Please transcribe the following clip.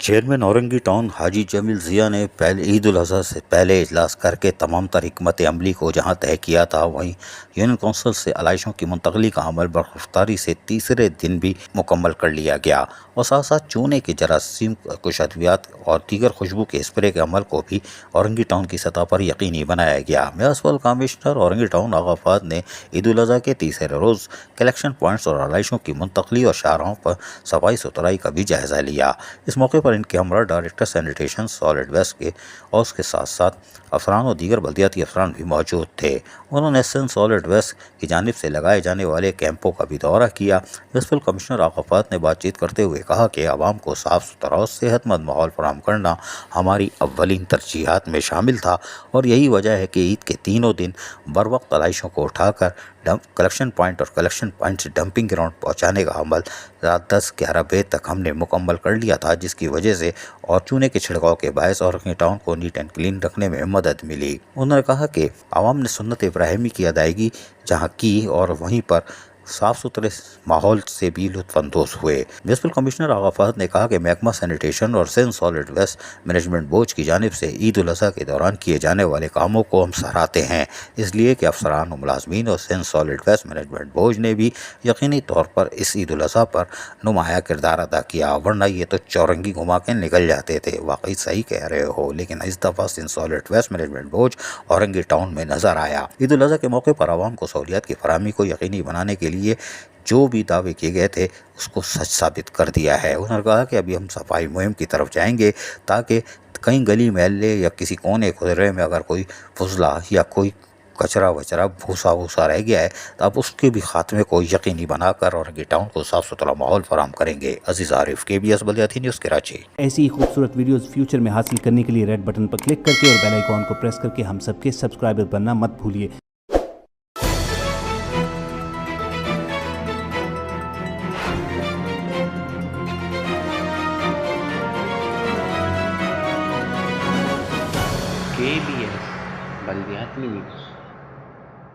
Chairman Orangi town حاجی جمیل ضیاء نے پہلے عید الاضحیٰ سے پہلے اجلاس کر کے تمام تر حکمت عملی کو جہاں طے کیا تھا، وہیں یونین کونسل سے علائشوں کی منتقلی کا عمل برفتاری سے تیسرے دن بھی مکمل کر لیا گیا اور ساتھ ساتھ چونے کے جراثیم کش ادویات اور دیگر خوشبو کے اسپرے کے عمل کو بھی اورنگی ٹاؤن کی سطح پر یقینی بنایا گیا۔ میونسپل کمشنر اورنگی ٹاؤن آغا فہد نے عید الاضحیٰ کے تیسرے روز کلیکشن پوائنٹس اور علائشوں کی منتقلی اور شاہراہوں پر صفائی ستھرائی کا بھی جائزہ لیا۔ اس موقع پر ان کے ہمراہ ڈائریکٹر سینیٹیشن سالڈ ویسٹ کے اور اس کے ساتھ ساتھ افسران اور دیگر بلدیاتی افسران بھی موجود تھے۔ انہوں نے سندھ سالڈ ویسٹ کی جانب سے لگائے جانے والے کیمپوں کا بھی دورہ کیا۔ میونسپل کمشنر آغا فہد نے بات چیت کرتے ہوئے کہا کہ عوام کو صاف ستھرا اور صحت مند ماحول فراہم کرنا ہماری اولین ترجیحات میں شامل تھا اور یہی وجہ ہے کہ عید کے تینوں دن بروقت علائشوں کو اٹھا کر کلیکشن پوائنٹ اور کلیکشن پوائنٹ سے ڈمپنگ گراؤنڈ پہنچانے کا عمل رات 10-11 بجے تک ہم نے مکمل کر لیا تھا، جس کی وجہ سے اور چونے کے چھڑکاؤ کے باعث اورنگی ٹاؤن کو نیٹ اینڈ کلین رکھنے میں مدد ملی۔ انہوں نے کہا کہ عوام نے سنت ابراہیمی کی ادائیگی جہاں کی اور وہیں پر صاف ستھرے ماحول سے بھی لطف اندوز ہوئے۔ میونسپل کمشنر آغا فہد نے کہا کہ محکمہ سینیٹیشن اور Sindh solid waste management board کی جانب سے عید الاضحیٰ کے دوران کیے جانے والے کاموں کو ہم سراہتے ہیں، اس لیے کہ افسران و ملازمین اور Sindh solid waste management board نے بھی یقینی طور پر اس عید الاضحیٰ پر نمایاں کردار ادا کیا، ورنہ یہ تو چورنگی گھما کے نکل جاتے تھے۔ واقعی صحیح کہہ رہے ہو، لیکن اس دفعہ Sindh solid waste management board Orangi town میں نظر آیا۔ عید الاضحیٰ کے موقع پر عوام کو سہولیات کی فراہمی کو یقینی بنانے کے لیے جو بھی دعوے کیے گئے تھے اس کو سچ ثابت کر دیا ہے۔ انہوں نے کہا کہ ابھی ہم صفائی مہم کی طرف جائیں گے تاکہ کہیں گلی محلے یا کسی کونے خدرے میں اگر کوئی فضلہ یا کوئی کچرا وچرا بھوسا رہ گیا ہے تو اب اس کے بھی خاتمے کو یقینی بنا کر اورنگی ٹاؤن کو صاف ستھرا ماحول فراہم کریں گے۔ عزیز عارف، KBS بلدیاتی نیوز کراچی۔ ایسی ہی خوبصورت ویڈیوز فیوچر میں حاصل کرنے کے لیے ریڈ بٹن پر کلک کر کے اور بیل آئیکن کو پریس کر کے ہم سب کے سبسکرائبر بننا مت بھولیے۔ KBS بلدیاتی نیوز۔